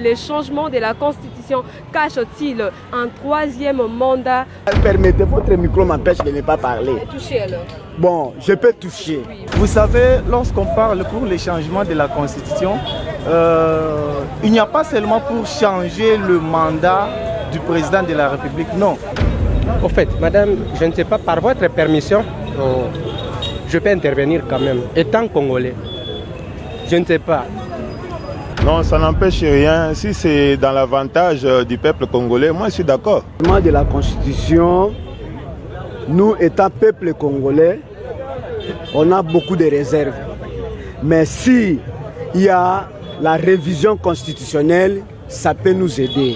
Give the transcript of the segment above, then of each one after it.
les changements de la Constitution cachent-ils un troisième mandat? Permettez, votre micro m'empêche de ne pas parler. Touchez alors. Bon, je peux toucher. Oui. Vous savez, lorsqu'on parle pour les changements de la Constitution, il n'y a pas seulement pour changer le mandat du président de la République, non. Au fait, madame, je ne sais pas, par votre permission, je peux intervenir quand même. Étant congolais, je ne sais pas. Non, ça n'empêche rien. Si c'est dans l'avantage du peuple congolais, moi je suis d'accord. Le changement de la Constitution, nous étant peuple congolais, on a beaucoup de réserves. Mais si il y a la révision constitutionnelle, ça peut nous aider.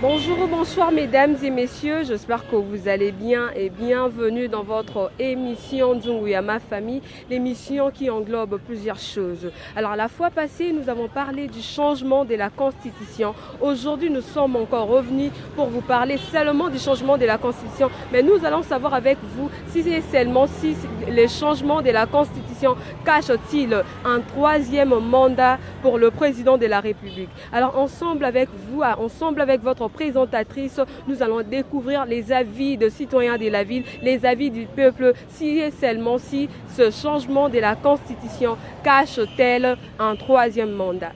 Bonjour ou bonsoir mesdames et messieurs, j'espère que vous allez bien et bienvenue dans votre émission Nzungu Ma Famille, l'émission qui englobe plusieurs choses. Alors la fois passée, nous avons parlé du changement de la Constitution. Aujourd'hui, nous sommes encore revenus pour vous parler seulement du changement de la Constitution. Mais nous allons savoir avec vous si c'est seulement si les changements de la Constitution cachent-ils un troisième mandat pour le président de la République. Alors ensemble avec vous, ensemble avec votre présentatrice, nous allons découvrir les avis de citoyens de la ville, les avis du peuple, si et seulement si ce changement de la Constitution cache-t-elle un troisième mandat.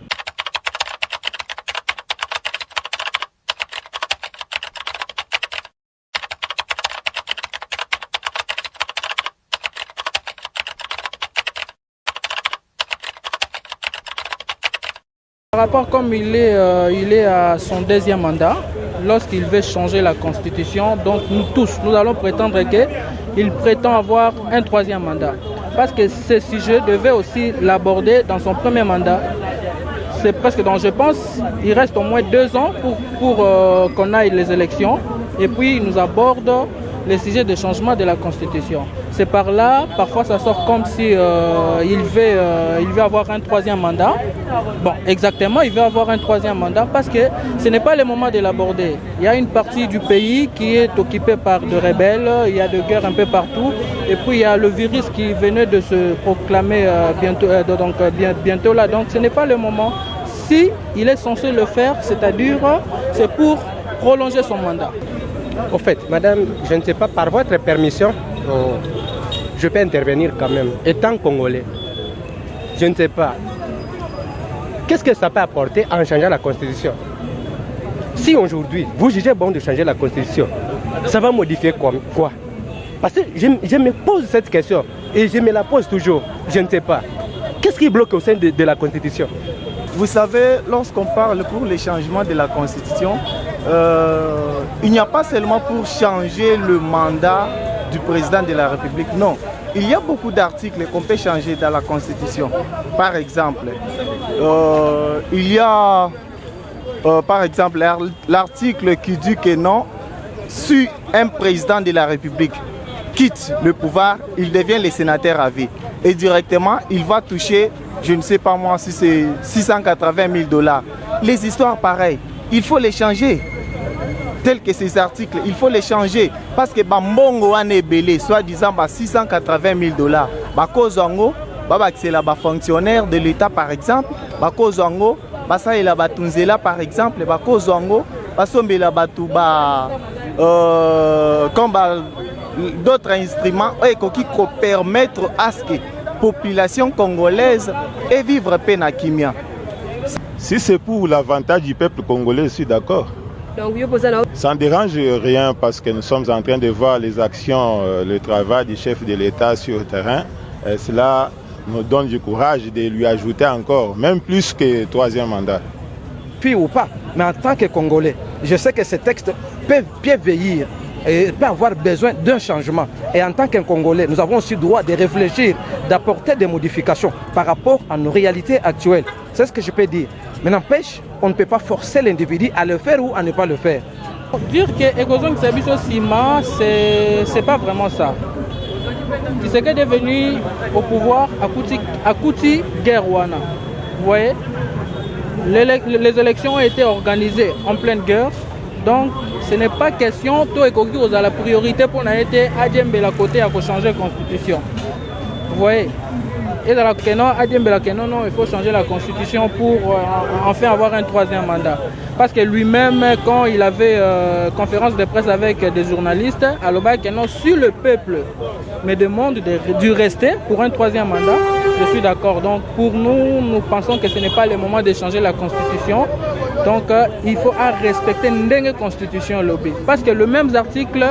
Par rapport comme il est à son deuxième mandat, lorsqu'il veut changer la constitution, donc nous tous, nous allons prétendre qu'il prétend avoir un troisième mandat. Parce que ce sujet devait aussi l'aborder dans son premier mandat. C'est presque, donc je pense, il reste au moins 2 ans pour qu'on aille les élections. Et puis il nous aborde les sujets de changement de la constitution. C'est par là, parfois ça sort comme si il veut avoir un troisième mandat. Bon, exactement, il veut avoir un troisième mandat parce que ce n'est pas le moment de l'aborder. Il y a une partie du pays qui est occupée par des rebelles, il y a des guerres un peu partout. Et puis il y a le virus qui venait de se proclamer bientôt là. Donc ce n'est pas le moment. Si il est censé le faire, c'est-à-dire c'est pour prolonger son mandat. Au fait, madame, je ne sais pas, par votre permission, je peux intervenir quand même. Étant congolais, je ne sais pas. Qu'est-ce que ça peut apporter en changeant la Constitution? Si aujourd'hui, vous jugez bon de changer la Constitution, ça va modifier quoi? Parce que je me pose cette question et je me la pose toujours. Je ne sais pas. Qu'est-ce qui bloque au sein de la Constitution? Vous savez, lorsqu'on parle pour les changements de la Constitution, il n'y a pas seulement pour changer le mandat du président de la République, non. Il y a beaucoup d'articles qu'on peut changer dans la Constitution. Par exemple, il y a par exemple l'article qui dit que non, si un président de la République quitte le pouvoir, il devient le sénateur à vie. Et directement, il va toucher, je ne sais pas moi, si c'est 680 000 $. Les histoires pareilles, il faut les changer. Tels que ces articles, il faut les changer. Parce que Bambongo a belé, soi-disant 680 000 $. Bakozango, c'est la fonctionnaire de l'État par exemple. Bakozango, ça est la batunzela par exemple. Bakozango, basombe la batouba, comme d'autres instruments qui permettre à ce que la population congolaise et vivre Penakimia. Si c'est pour l'avantage du peuple congolais, je suis d'accord. Ça ne dérange rien parce que nous sommes en train de voir les actions, le travail du chef de l'État sur le terrain. Et cela nous donne du courage de lui ajouter encore, même plus que troisième mandat. Puis ou pas, mais en tant que Congolais, je sais que ces textes peuvent bien vieillir et peut avoir besoin d'un changement. Et en tant qu'un Congolais, nous avons aussi le droit de réfléchir, d'apporter des modifications par rapport à nos réalités actuelles. C'est ce que je peux dire. Mais n'empêche, on ne peut pas forcer l'individu à le faire ou à ne pas le faire. Dire que Ekozong Sabiso Sima, c'est pas vraiment ça. Tshisekedi est devenu au pouvoir à Kouti Guerwana. Vous voyez, les élections ont été organisées en pleine guerre. Donc, ce n'est pas question de la priorité pour n'aller à Djembe la côté à changer la constitution. Vous voyez. Et dans la Kenon, non, il faut changer la constitution pour enfin avoir un troisième mandat. Parce que lui-même, quand il avait conférence de presse avec des journalistes, à l'Oba Kenon, si le peuple me demande de rester pour un troisième mandat, je suis d'accord. Donc pour nous, nous pensons que ce n'est pas le moment de changer la constitution. Donc il faut respecter une constitution lobby. Parce que les mêmes articles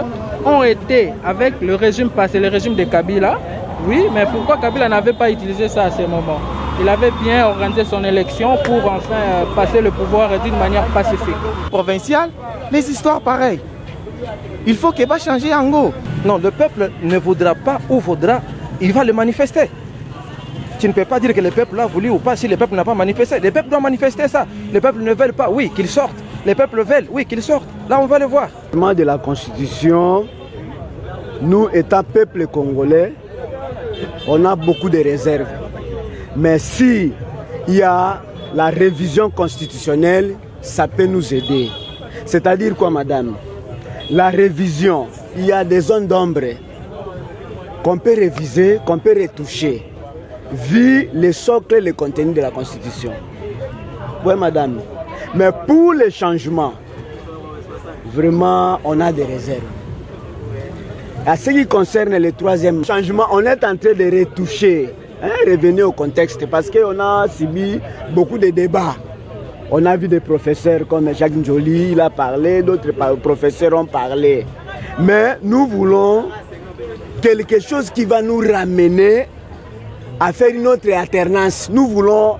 ont été avec le régime passé, le régime de Kabila. Oui, mais pourquoi Kabila n'avait pas utilisé ça à ce moment? Il avait bien organisé son élection pour enfin passer le pouvoir d'une manière pacifique. Provincial, les histoires pareilles. Il faut qu'il va changer en go. Non, le peuple ne voudra pas ou voudra, il va le manifester. Tu ne peux pas dire que le peuple a voulu ou pas si le peuple n'a pas manifesté. Le peuple doit manifester ça. Le peuple ne veut pas, oui, qu'il sorte. Les peuples veulent, oui, qu'ils sortent. Là, on va le voir. De la Constitution, nous, étant peuple congolais, on a beaucoup de réserves. Mais si il y a la révision constitutionnelle, ça peut nous aider. C'est-à-dire quoi, madame? La révision, il y a des zones d'ombre qu'on peut réviser, qu'on peut retoucher, vu les socles et les contenus de la Constitution. Oui, madame. Mais pour les changements, vraiment, on a des réserves. À ce qui concerne le troisième changement, on est en train de retoucher, revenir au contexte, parce qu'on a subi beaucoup de débats. On a vu des professeurs comme Jacques Njoli, il a parlé, d'autres professeurs ont parlé. Mais nous voulons quelque chose qui va nous ramener à faire une autre alternance. Nous voulons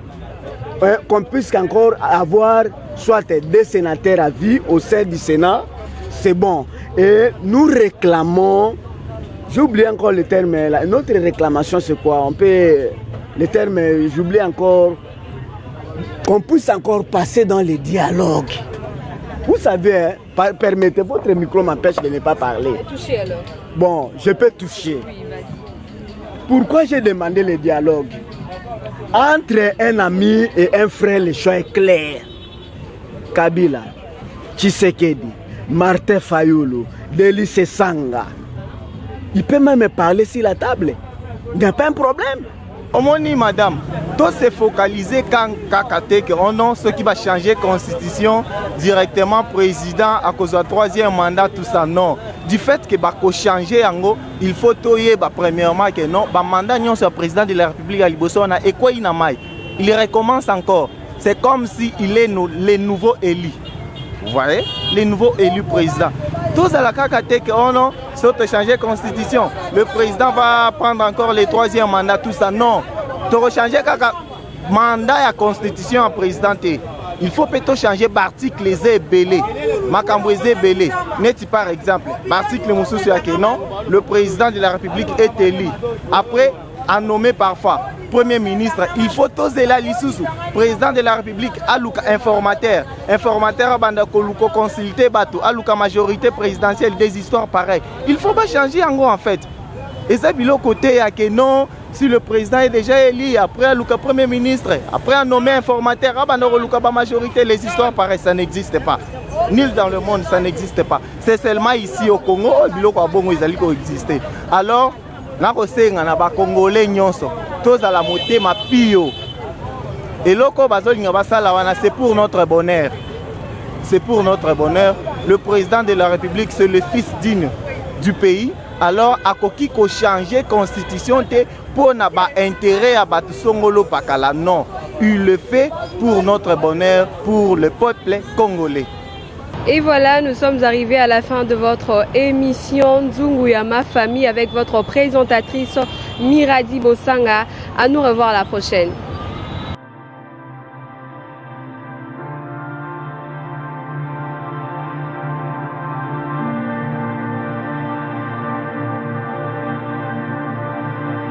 qu'on puisse encore avoir soit des sénateurs à vie au sein du Sénat, c'est bon. Et nous réclamons, j'oublie encore le terme, là, notre réclamation c'est quoi? On peut, le terme, j'oublie encore, qu'on puisse encore passer dans les dialogues. Vous savez, permettez, votre micro m'empêche de ne pas parler. Toucher alors. Bon, je peux toucher. Oui, vas-y. Pourquoi j'ai demandé le dialogue? Entre un ami et un frère, le choix est clair. Kabila, Tshisekedi, Martin Fayulu, Delice Sanga. Il peut même parler sur la table. Il n'y a pas un problème. Omoni, madame, tout se focaliser quand Kakate, ce qui va changer la constitution directement président à cause du troisième mandat, tout ça, non. Du fait que va changer en il faut toyer premièrement que non, le mandat non sur le président de la République à Libosona et quoi il n'a pas. Il recommence encore. C'est comme si il est les nouveaux élus. Vous voyez, les nouveaux élus présidents. Tous à la Kakate que oh non, c'est de changer la constitution. Le président va prendre encore le troisième mandat, tout ça. Non. Pour changer le mandat et la constitution à président. Il faut plutôt changer l'article les belé. Makamboué belé. N'est-il par exemple, l'article Moussou non, le président de la République est élu. Après, à nommer parfois Premier ministre, il faut oser la Lissoussou, président de la République, alouka informateur, banda koluko consulté bateau, alouka majorité présidentielle, des histoires pareilles. Il faut pas changer en gros en fait. Et ça, de l'autre côté, il y a que non, si le président est déjà élu, après alouka Premier ministre, après à nommer informateur, alouka majorité, les histoires pareilles, ça n'existe pas. Nul dans le monde, ça n'existe pas. C'est seulement ici au Congo, ils existent. Alors, nakosenga na ba Congolais nyonso toza la motema pio eloko bazolinga basala wana c'est pour notre bonheur. C'est pour notre bonheur. Le président de la République c'est le fils digne du pays. Alors akoki ko changer constitution te pour na ba intérêt à batu songolo pakala non. Il le fait pour notre bonheur, pour le peuple congolais. Et voilà, nous sommes arrivés à la fin de votre émission Nzungu ya ma famille avec votre présentatrice Miradi Bosanga. À nous revoir la prochaine.